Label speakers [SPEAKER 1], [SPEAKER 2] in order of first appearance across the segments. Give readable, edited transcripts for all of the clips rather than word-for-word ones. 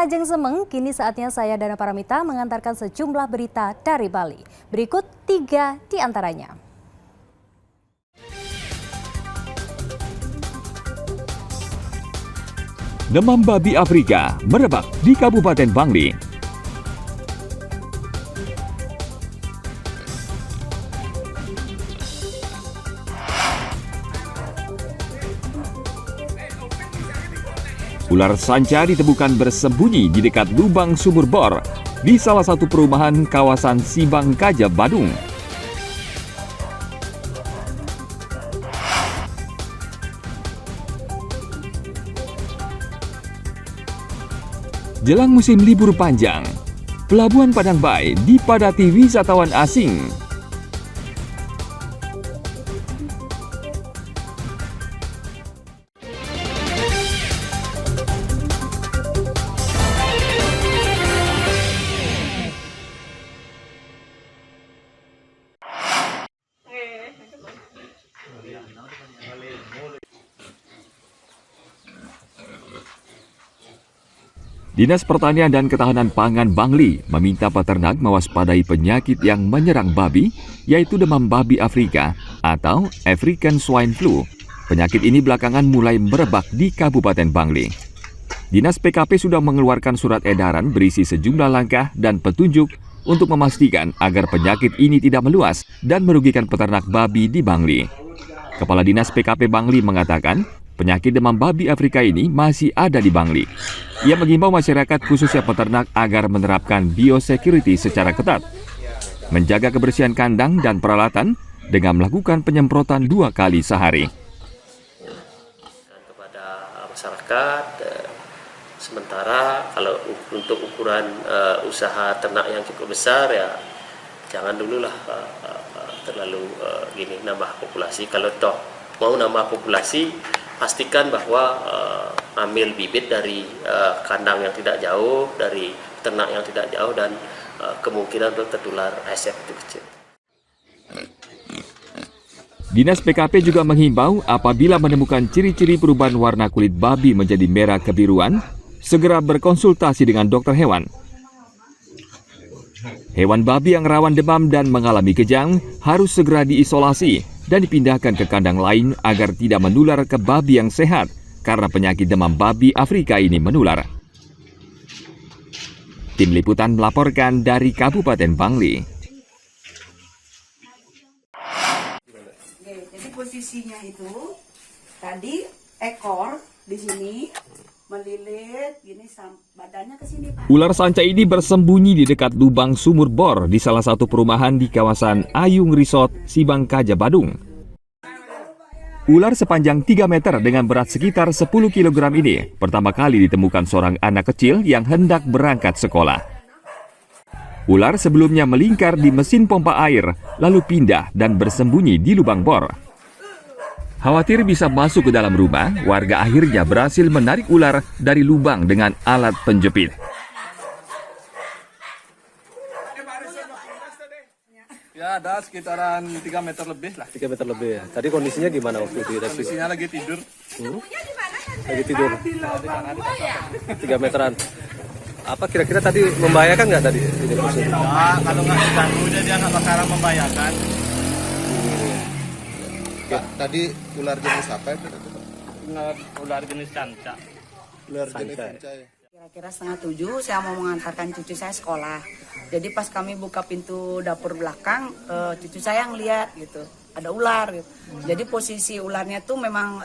[SPEAKER 1] Ajeng Semeng, kini saatnya saya Dana Paramita mengantarkan sejumlah berita dari Bali. Berikut 3 di antaranya.
[SPEAKER 2] Demam babi Afrika merebak di Kabupaten Bangli. Ular sanca ditemukan bersembunyi di dekat lubang sumur bor di salah satu perumahan kawasan Sibangkaja, Badung. Jelang musim libur panjang, Pelabuhan Padang Bay dipadati wisatawan asing. Dinas Pertanian dan Ketahanan Pangan Bangli meminta peternak mewaspadai penyakit yang menyerang babi, yaitu demam babi Afrika atau African Swine Flu. Penyakit ini belakangan mulai merebak di Kabupaten Bangli. Dinas PKP sudah mengeluarkan surat edaran berisi sejumlah langkah dan petunjuk untuk memastikan agar penyakit ini tidak meluas dan merugikan peternak babi di Bangli. Kepala Dinas PKP Bangli mengatakan, penyakit demam babi Afrika ini masih ada di Bangli. Ia mengimbau masyarakat khususnya peternak agar menerapkan biosecurity secara ketat, menjaga kebersihan kandang dan peralatan dengan melakukan penyemprotan 2 kali sehari.
[SPEAKER 3] Kepada masyarakat, sementara kalau untuk ukuran usaha ternak yang cukup besar ya jangan dululah terlalu nambah populasi. Kalau toh mau nambah populasi, pastikan bahwa ambil bibit dari kandang yang tidak jauh, dari ternak yang tidak jauh, dan kemungkinan untuk tertular ASF itu kecil.
[SPEAKER 2] Dinas PKP juga menghimbau apabila menemukan ciri-ciri perubahan warna kulit babi menjadi merah kebiruan, segera berkonsultasi dengan dokter hewan. Hewan babi yang rawan demam dan mengalami kejang harus segera diisolasi dan dipindahkan ke kandang lain agar tidak menular ke babi yang sehat karena penyakit demam babi Afrika ini menular. Tim Liputan melaporkan dari Kabupaten Bangli.
[SPEAKER 4] Jadi posisinya itu tadi ekor di sini melilit gini badannya ke sini, Pak.
[SPEAKER 2] Ular sanca ini bersembunyi di dekat lubang sumur bor di salah satu perumahan di kawasan Ayung Resort, Sibangkaja, Badung. Ular sepanjang 3 meter dengan berat sekitar 10 kg ini pertama kali ditemukan seorang anak kecil yang hendak berangkat sekolah. Ular sebelumnya melingkar di mesin pompa air, lalu pindah dan bersembunyi di lubang bor. Khawatir bisa masuk ke dalam rumah, warga akhirnya berhasil menarik ular dari lubang dengan alat penjepit.
[SPEAKER 5] Ya ada sekitaran 3 meter lebih lah.
[SPEAKER 6] 3 meter lebih ya. Tadi kondisinya gimana waktu itu?
[SPEAKER 5] Kondisinya lagi tidur.
[SPEAKER 6] Lagi tidur. 3 meteran. Apa kira-kira tadi membahayakan nggak tadi?
[SPEAKER 5] Ya, kalau nggak diganggu dia nggak bakalan membahayakan.
[SPEAKER 7] Tadi ular jenis apa itu?
[SPEAKER 5] Ular jenis sanca.
[SPEAKER 7] Ular jenis sanca ya.
[SPEAKER 4] Kira-kira 6:30 saya mau mengantarkan cucu saya sekolah. Jadi pas kami buka pintu dapur belakang, cucu saya ngeliat gitu, ada ular gitu. Jadi posisi ularnya tuh memang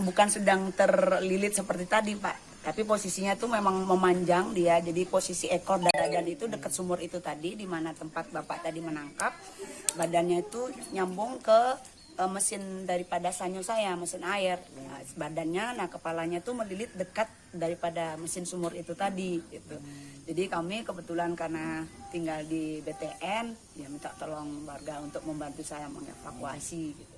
[SPEAKER 4] bukan sedang terlilit seperti tadi, Pak. Tapi posisinya tuh memang memanjang dia. Jadi posisi ekor dan itu dekat sumur itu tadi, di mana tempat Bapak tadi menangkap. Badannya itu nyambung ke mesin daripada sanyo saya, mesin air. Nah, badannya, kepalanya tuh melilit dekat daripada mesin sumur itu tadi gitu. Jadi kami kebetulan karena tinggal di BTN, ya minta tolong warga untuk membantu saya mengevakuasi gitu.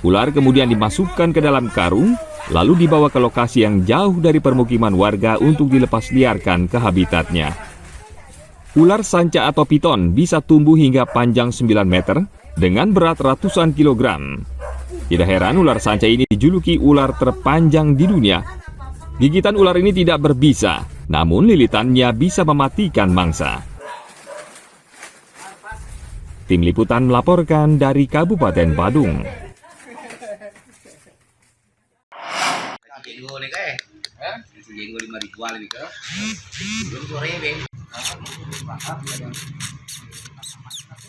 [SPEAKER 2] Ular kemudian dimasukkan ke dalam karung, lalu dibawa ke lokasi yang jauh dari permukiman warga untuk dilepas liarkan ke habitatnya. Ular sanca atau piton bisa tumbuh hingga panjang 9 meter dengan berat ratusan kilogram. Tidak heran ular sanca ini dijuluki ular terpanjang di dunia. Gigitan ular ini tidak berbisa, namun lilitannya bisa mematikan mangsa. Tim Liputan melaporkan dari Kabupaten Badung.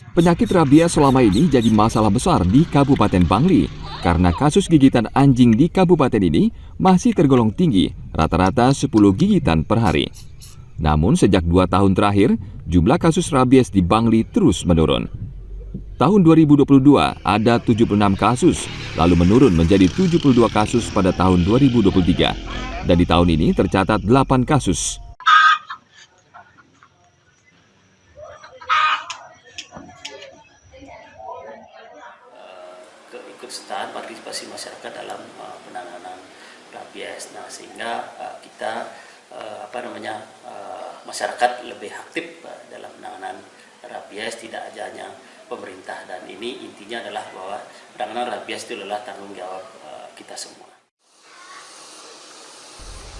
[SPEAKER 2] Penyakit rabies selama ini jadi masalah besar di Kabupaten Bangli karena kasus gigitan anjing di kabupaten ini masih tergolong tinggi, rata-rata 10 gigitan per hari. Namun sejak 2 tahun terakhir, jumlah kasus rabies di Bangli terus menurun. Tahun 2022 ada 76 kasus, lalu menurun menjadi 72 kasus pada tahun 2023. Dan di tahun ini tercatat 8 kasus.
[SPEAKER 3] Keikutsertaan partisipasi masyarakat dalam penanganan rabies. Nah, sehingga kita masyarakat lebih aktif dalam penanganan rabies, tidak hanya pemerintah, dan ini intinya adalah bahwa penanganan rabies itu adalah tanggung jawab kita semua.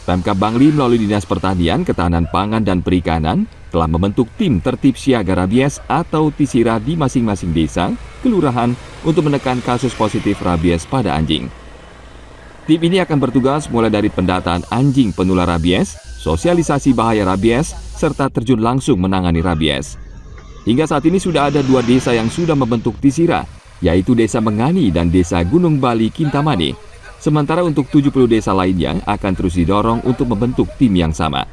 [SPEAKER 2] Pemkab Bangli melalui Dinas Pertanian, Ketahanan Pangan dan Perikanan telah membentuk tim tertib siaga rabies atau TISIRA di masing-masing desa, kelurahan untuk menekan kasus positif rabies pada anjing. Tim ini akan bertugas mulai dari pendataan anjing penular rabies, sosialisasi bahaya rabies, serta terjun langsung menangani rabies. Hingga saat ini sudah ada 2 desa yang sudah membentuk TISIRA, yaitu Desa Mengani dan Desa Gunung Bali Kintamani. Sementara untuk 70 desa lainnya akan terus didorong untuk membentuk tim yang sama.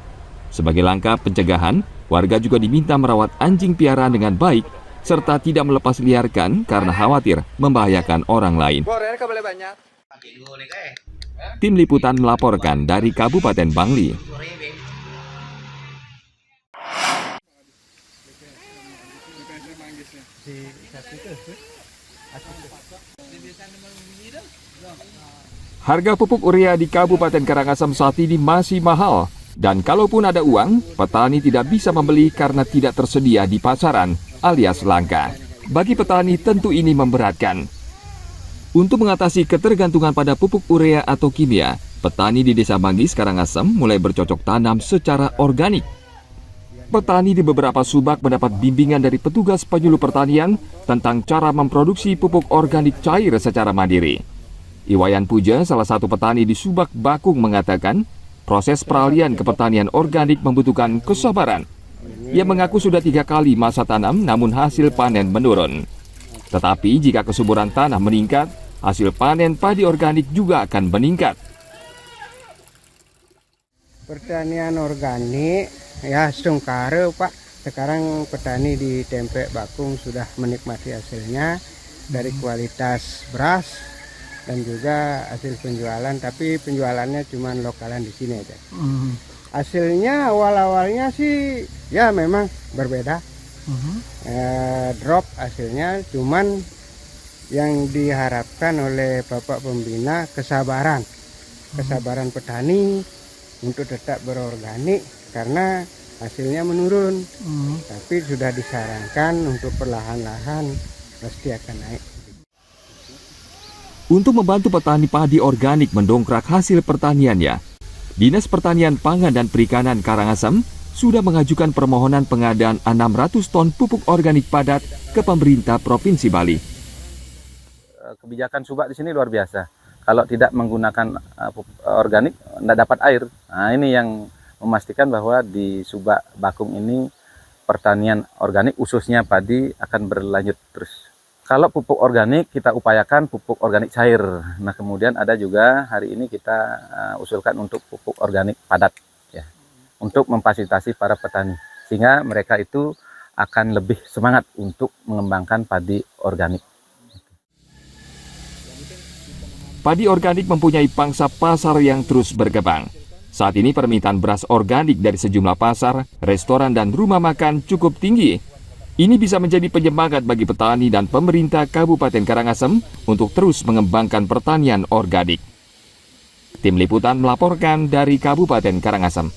[SPEAKER 2] Sebagai langkah pencegahan, warga juga diminta merawat anjing piaraan dengan baik, serta tidak melepas liarkan karena khawatir membahayakan orang lain. Tim Liputan melaporkan dari Kabupaten Bangli. Harga pupuk urea di Kabupaten Karangasem saat ini masih mahal, dan kalaupun ada uang, petani tidak bisa membeli karena tidak tersedia di pasaran alias langka. Bagi petani tentu ini memberatkan. Untuk mengatasi ketergantungan pada pupuk urea atau kimia, petani di Desa Manggis, Karangasem mulai bercocok tanam secara organik. Petani di beberapa subak mendapat bimbingan dari petugas penyuluh pertanian tentang cara memproduksi pupuk organik cair secara mandiri. Iwayan Puja, salah satu petani di Subak Bakung, mengatakan proses peralihan ke pertanian organik membutuhkan kesabaran. Ia mengaku sudah 3 kali masa tanam namun hasil panen menurun. Tetapi jika kesuburan tanah meningkat, hasil panen padi organik juga akan meningkat.
[SPEAKER 8] Pertanian organik ya sungkara Pak. Sekarang petani di Tempe Bakung sudah menikmati hasilnya dari kualitas beras dan juga hasil penjualan, tapi penjualannya cuma lokalan di sini aja. Hasilnya awal-awalnya sih ya memang berbeda, drop hasilnya, cuman yang diharapkan oleh Bapak Pembina kesabaran petani untuk tetap berorganik karena hasilnya menurun, tapi sudah disarankan untuk perlahan-lahan pasti akan naik.
[SPEAKER 2] Untuk membantu petani padi organik mendongkrak hasil pertaniannya, Dinas Pertanian Pangan dan Perikanan Karangasem sudah mengajukan permohonan pengadaan 600 ton pupuk organik padat ke pemerintah Provinsi Bali.
[SPEAKER 9] Kebijakan Subak di sini luar biasa. Kalau tidak menggunakan pupuk organik, tidak dapat air. Nah, ini yang memastikan bahwa di Subak Bakung ini pertanian organik khususnya padi akan berlanjut terus. Kalau pupuk organik kita upayakan pupuk organik cair. Nah, kemudian ada juga hari ini kita usulkan untuk pupuk organik padat ya, untuk memfasilitasi para petani sehingga mereka itu akan lebih semangat untuk mengembangkan padi organik.
[SPEAKER 2] Padi organik mempunyai pangsa pasar yang terus berkembang. Saat ini permintaan beras organik dari sejumlah pasar, restoran dan rumah makan cukup tinggi. Ini bisa menjadi penyemangat bagi petani dan pemerintah Kabupaten Karangasem untuk terus mengembangkan pertanian organik. Tim Liputan melaporkan dari Kabupaten Karangasem.